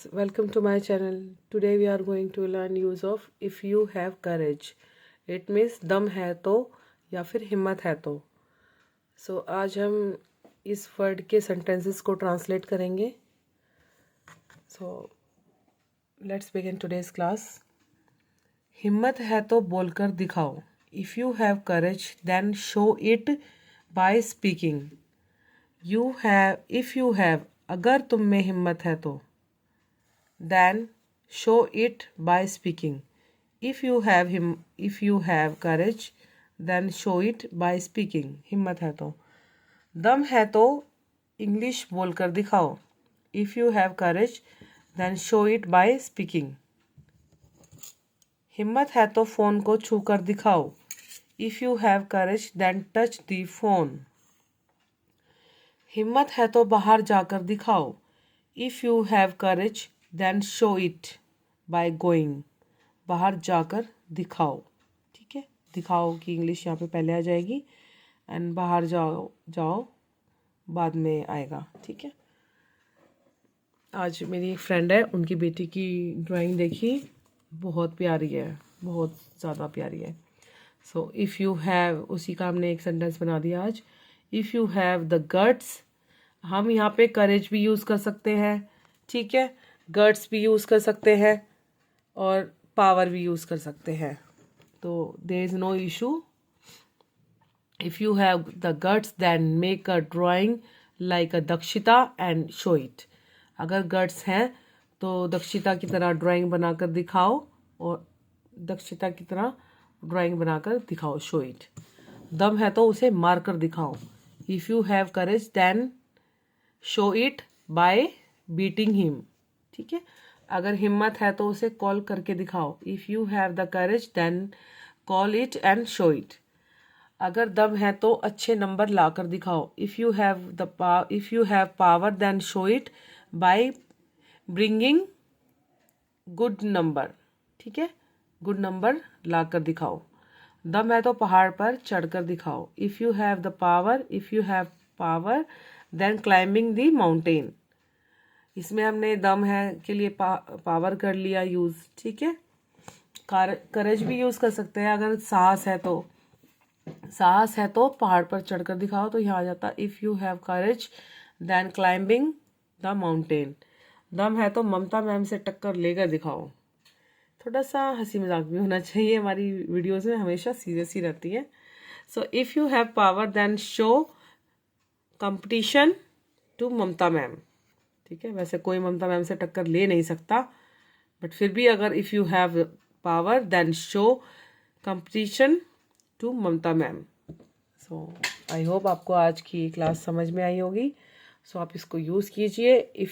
friends, welcome to my channel. Today we are going to learn use of if you have courage. It means दम है तो या फिर हिम्मत है तो. So आज हम इस वर्ड के sentences को translate करेंगे. So let's begin today's class. हिम्मत है तो बोलकर दिखाओ. If you have courage, then show it by speaking. If you have, अगर तुम में हिम्मत है तो. Then show it by speaking. If you have courage, then show it by speaking. हिम्मत है तो. दम है तो इंग्लिश बोलकर दिखाओ. If you have courage, then show it by speaking. हिम्मत है तो फ़ोन को छूकर दिखाओ. If you have courage, then touch the phone. हिम्मत है तो बाहर जाकर दिखाओ. If you have courage, then show it by going. बाहर जाकर दिखाओ. ठीक है, दिखाओ की इंग्लिश यहाँ पे पहले आ जाएगी एंड बाहर जाओ बाद में आएगा. ठीक है. आज मेरी एक फ्रेंड है, उनकी बेटी की ड्राइंग देखी, बहुत प्यारी है, बहुत ज़्यादा प्यारी है. सो इफ़ यू हैव, उसी का हमने एक सेंटेंस बना दिया आज. If you have the guts, हम यहाँ पे करेज भी यूज़ कर सकते हैं. ठीक है, गट्स भी यूज़ कर सकते हैं और पावर भी यूज़ कर सकते हैं. तो there is no issue. If you have the guts then make a drawing like a Dakshita and show it. अगर गट्स हैं तो दक्षिता की तरह ड्राइंग बनाकर दिखाओ, और दक्षिता की तरह ड्राइंग बनाकर दिखाओ. Show it. दम है तो उसे मार कर दिखाओ. If you have courage then show it by beating him. ठीक है. अगर हिम्मत है तो उसे कॉल करके दिखाओ. If you have the courage then call it and show it. अगर दम है तो अच्छे नंबर ला कर दिखाओ. If you have power then show it by bringing good number. ठीक है, गुड नंबर ला कर दिखाओ. दम है तो पहाड़ पर चढ़कर दिखाओ. If you have power then climbing the mountain. इसमें हमने दम है के लिए पावर कर लिया यूज़. ठीक है. करेज भी यूज़ कर सकते हैं. अगर साहस है तो पहाड़ पर चढ़कर दिखाओ. तो यहाँ आ जाता if you have courage then climbing the mountain. दम है तो ममता मैम से टक्कर लेकर दिखाओ. थोड़ा सा हंसी मजाक भी होना चाहिए. हमारी वीडियोस में हमेशा सीरियस ही रहती है. So if you have power then show competition to Mamata ma'am. ठीक है, वैसे कोई ममता मैम से टक्कर ले नहीं सकता, बट फिर भी अगर if you have power then show competition to Mamata ma'am. So I hope आपको आज की क्लास समझ में आई होगी. सो आप इसको यूज़ कीजिए. इफ़